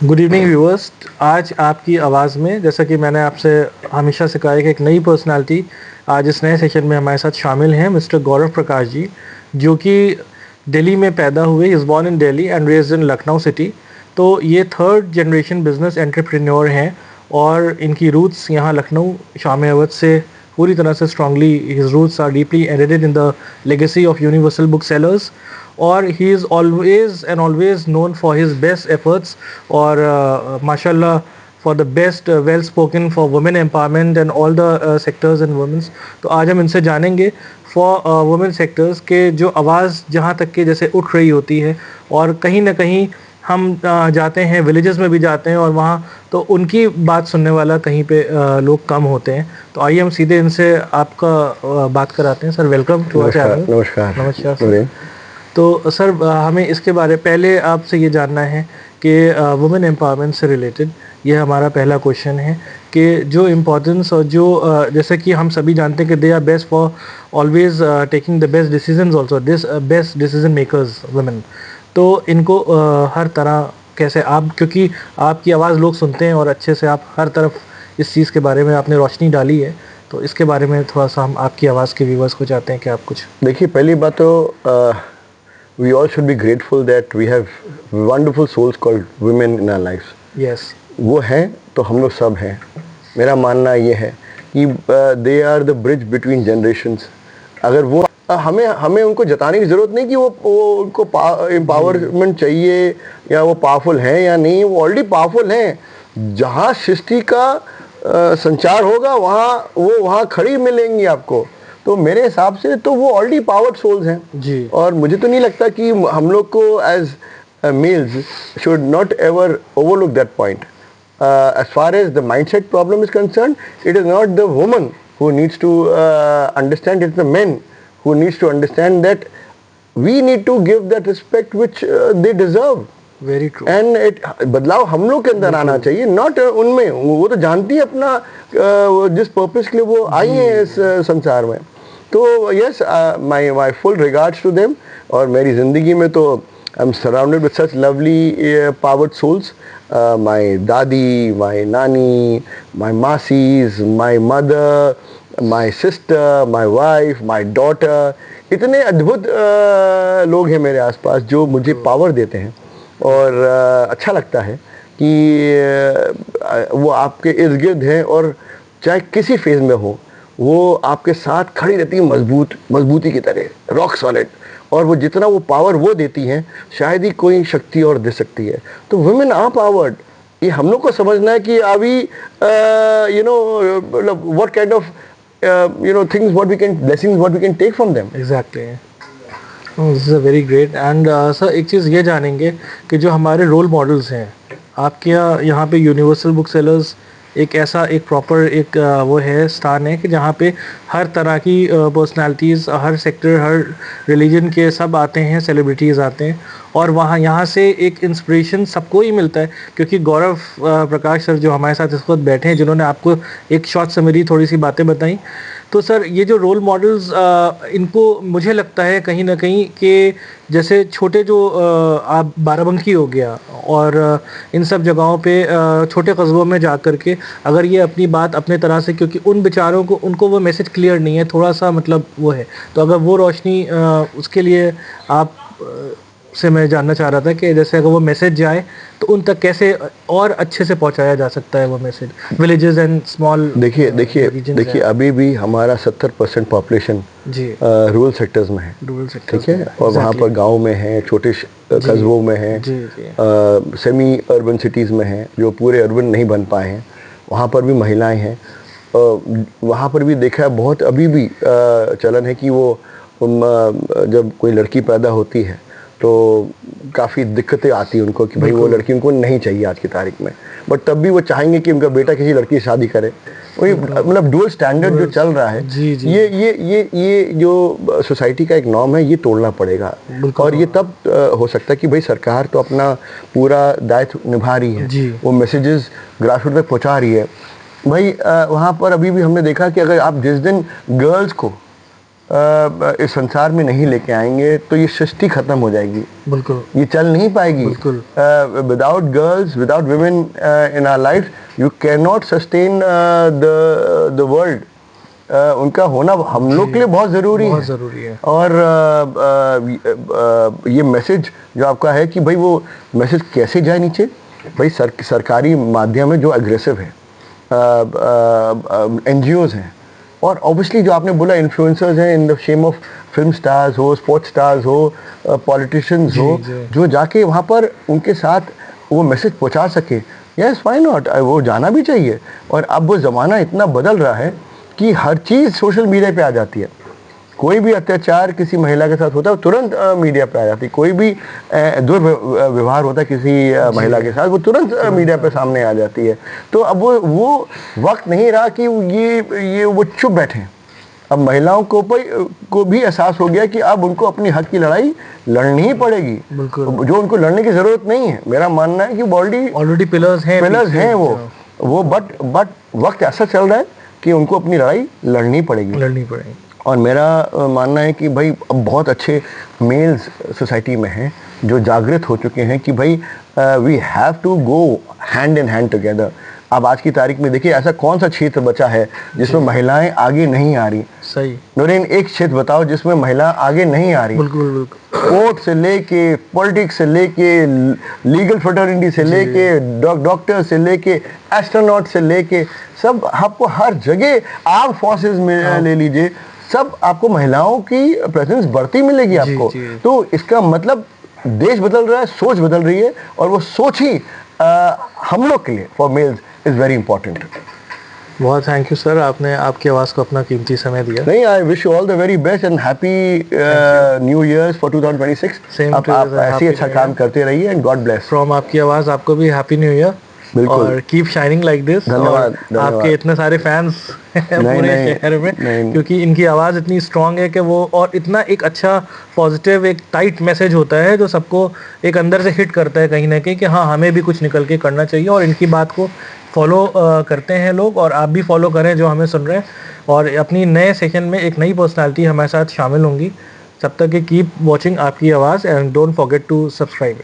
Good evening viewers. आज आपकी आवाज़ में, जैसा कि मैंने आपसे हमेशा से कहा है कि एक नई पर्सनालिटी आज इस नए सेशन में हमारे साथ शामिल हैं, मिस्टर गौरव प्रकाश जी, जो कि दिल्ली में पैदा हुए। Is born in Delhi and raised in Lucknow city. तो ये थर्ड जनरेशन बिजनेस एंटरप्रेन्योर हैं और इनकी रूट्स यहाँ लखनऊ शाम अवध से पूरी तरह से strongly, his roots are deeply embedded in the legacy of universal book sellers. और he is always known for his best efforts और माशाल्लाह for the best well spoken for women empowerment and all the sectors and womens. तो आज हम इनसे जानेंगे for women sectors के जो आवाज़ जहाँ तक के जैसे उठ रही होती है, और कहीं ना कहीं हम जाते हैं, विलेजेस में भी जाते हैं और वहाँ तो उनकी बात सुनने वाला कहीं पे लोग कम होते हैं। तो आइए हम सीधे इनसे आपका बात कराते हैं। Sir, welcome to our channel. नमस्कार। नमस्कार सर। तो सर, हमें इसके बारे पहले आपसे ये जानना है कि वुमेन एम्पावरमेंट से रिलेटेड ये हमारा पहला क्वेश्चन है कि जो इम्पोर्टेंस और जो जैसे कि हम सभी जानते हैं कि they are best for always taking the best decisions also, this best decision makers women. तो इनको हर तरह कैसे आप, क्योंकि आपकी आवाज़ लोग सुनते हैं और अच्छे से आप हर तरफ इस चीज़ के बारे में आपने रोशनी डाली है, तो इसके बारे में थोड़ा सा हम आपकी आवाज़ के व्यूवर्स को चाहते हैं कि आप कुछ। देखिए, पहली बात तो we all should be grateful that we have wonderful souls called women in our lives. Yes. वो हैं तो हम लोग सब हैं। मेरा मानना ये है कि they are the bridge between generations. अगर वो हमें उनको जताने की ज़रूरत नहीं कि वो उनको एम्पावरमेंट चाहिए या वो पावरफुल हैं या नहीं। वो ऑलरेडी पावरफुल हैं। जहाँ सृष्टि का संचार होगा वहाँ खड़ी मिलेंगी आपको। तो मेरे हिसाब से तो वो ऑलरेडी पावर्ड सोल्स हैं जी। और मुझे तो नहीं लगता कि हम लोग को as males should not ever overlook that point. As far as the mindset problem is concern, it is not the woman who needs to understand, it's the men who needs to understand that we need to give that respect which they deserve. Very true. And it बदलाव हम लोग के अंदर आना चाहिए, not उनमें। वो तो जानती है अपना जिस पर्पस के लिए वो आई है इस संसार में। तो yes, my full regards to them. और मेरी ज़िंदगी में तो I am surrounded with such lovely powered souls. My dadi, my nani, my masis, my mother, my sister, my wife, my daughter. इतने अद्भुत लोग हैं मेरे आसपास जो मुझे पावर देते हैं और अच्छा लगता है कि वो आपके इर्द गिर्द हैं और चाहे किसी फेज़ में हो वो आपके साथ खड़ी रहती है, मजबूती की तरह, रॉक सॉलिड। और वो जितना वो पावर वो देती हैं शायद ही कोई शक्ति और दे सकती है। तो वुमेन आर पावर्ड। ये हम लोग को समझना है कि अभी what kind of things, what we can, blessings what we can take from them. Exactly. This is a very great. And sir, एक चीज़ ये जानेंगे कि जो हमारे रोल मॉडल्स हैं आपके यहाँ पे यूनिवर्सल बुक सेलर्स एक ऐसा एक प्रॉपर एक वो है स्थान है कि जहाँ पे हर तरह की पर्सनालिटीज़, हर सेक्टर, हर रिलीजन के सब आते हैं, सेलिब्रिटीज़ आते हैं और वहाँ यहाँ से एक इंस्पिरेशन सबको ही मिलता है। क्योंकि गौरव प्रकाश सर जो हमारे साथ इस वक्त बैठे हैं, जिन्होंने आपको एक शॉर्ट समरी थोड़ी सी बातें बताई, तो सर ये जो रोल मॉडल्स इनको मुझे लगता है कहीं ना कहीं कि जैसे छोटे जो आप बाराबंकी हो गया और इन सब जगहों पे छोटे कस्बों में जा कर के अगर ये अपनी बात अपने तरह से, क्योंकि उन बेचारों को, उनको वो मैसेज क्लियर नहीं है, थोड़ा सा मतलब वो है, तो अगर वो रोशनी उसके लिए आप से मैं जानना चाह रहा था कि जैसे अगर वो मैसेज जाए तो उन तक कैसे और अच्छे से पहुंचाया जा सकता है वो मैसेज, विलेजेस एंड स्मॉल। देखिए अभी भी हमारा 70% पॉपुलेशन जी रूरल सेक्टर्स में है। रूरल सेक्टर, ठीक है। और वहाँ पर गांव में है, छोटे कस्बों में है, सेमी अर्बन सिटीज़ में है, जो पूरे अर्बन नहीं बन पाए हैं, वहाँ पर भी महिलाएं हैं। वहाँ पर भी देखा है बहुत अभी भी चलन है कि वो जब कोई लड़की पैदा होती है तो काफ़ी दिक्कतें आती हैं उनको कि भाई वो लड़की उनको नहीं चाहिए आज की तारीख में, बट तब भी वो चाहेंगे कि उनका बेटा किसी लड़की से शादी करे। वही मतलब डुअल स्टैंडर्ड जो चल रहा है, जी जी। ये जो सोसाइटी का एक नॉर्म है, ये तोड़ना पड़ेगा। और ये तब हो सकता है कि भाई सरकार तो अपना पूरा दायित्व निभा रही है, वो मैसेजेस ग्रासरूट तक पहुँचा रही है। भाई वहाँ पर अभी भी हमने देखा कि अगर आप जिस दिन गर्ल्स को इस संसार में नहीं लेके आएंगे तो ये सृष्टि खत्म हो जाएगी, बिल्कुल ये चल नहीं पाएगी। बिल्कुल। Without girls, without women in our life, you can not sustain the world. उनका होना हम लोग के लिए बहुत ज़रूरी है। और ये मैसेज जो आपका है कि भाई वो मैसेज कैसे जाए नीचे, भाई सरकारी माध्यम है जो एग्रेसिव है, NGOs हैं, और ऑब्वियसली जो आपने बोला इन्फ्लुएंसर्स हैं in the shame of film stars हो, स्पोर्ट्स स्टार्स हो, पॉलिटिशियंस हो, जो जाके वहाँ पर उनके साथ वो मैसेज पहुँचा सके। यस, व्हाई नॉट, वो जाना भी चाहिए। और अब वो ज़माना इतना बदल रहा है कि हर चीज़ सोशल मीडिया पे आ जाती है। कोई भी अत्याचार किसी महिला के साथ होता है तुरंत मीडिया पे आ जाती है। कोई भी दुर्व्यवहार होता है किसी महिला के साथ, वो तुरंत मीडिया पे सामने आ जाती है। तो अब वो वक्त नहीं रहा कि ये वो चुप बैठे। अब महिलाओं को भी एहसास हो गया कि अब उनको अपनी हक की लड़ाई लड़नी ही पड़ेगी, जो उनको लड़ने की ज़रूरत नहीं है। मेरा मानना है कि ऑलरेडी पिलर्स हैं वो बट वक्त ऐसा चल रहा है कि उनको अपनी लड़ाई लड़नी पड़ेगी। और मेरा मानना है कि भाई अब बहुत अच्छे मेल्स सोसाइटी में हैं जो जागृत हो चुके हैं कि भाई we have to go hand in hand together. अब आज की तारीख में देखिए ऐसा कौन सा क्षेत्र बचा है जिसमें महिलाएं आगे नहीं आ रही। सही नौरीन, एक क्षेत्र बताओ जिसमें महिला आगे नहीं आ रही। बिल्कुल। स्पोर्ट से लेके, पॉलिटिक्स से लेके, लीगल फ्रेटर्निटी से लेके, डॉक्टर से लेके, एस्ट्रोनॉट से लेके, सब आपको हर जगह, आर्म फोर्सेस में ले लीजिए, सब आपको महिलाओं की प्रेजेंस बढ़ती मिलेगी आपको। तो इसका मतलब देश बदल रहा है, सोच बदल रही है, और वो सोच ही हम लोग के लिए for mails is very important. बहुत थैंक यू सर, आपने आपकी आवाज़ को अपना कीमती समय दिया। नहीं, I wish you all the very best and happy new years for 2026। आप ऐसे अच्छा काम करते रहिए एंड गॉड ब्लेस। फ्रॉम आपकी आवाज़ आपको भी हैप्पी न्यू ईयर, और कीप शाइनिंग लाइक दिस। धन्यवाद। आपके इतने सारे फैंस पूरे शहर में, क्योंकि इनकी आवाज़ इतनी स्ट्रांग है कि वो, और इतना एक अच्छा पॉजिटिव एक टाइट मैसेज होता है जो सबको एक अंदर से हिट करता है कहीं ना कहीं कि हाँ हमें भी कुछ निकल के करना चाहिए। और इनकी बात को फॉलो करते हैं लोग, और आप भी फॉलो करें जो हमें सुन रहे हैं। और अपनी नए सेशन में एक नई पर्सनालिटी हमारे साथ शामिल होंगी। तब तक कीप वॉचिंग आपकी आवाज़ and don't forget to subscribe.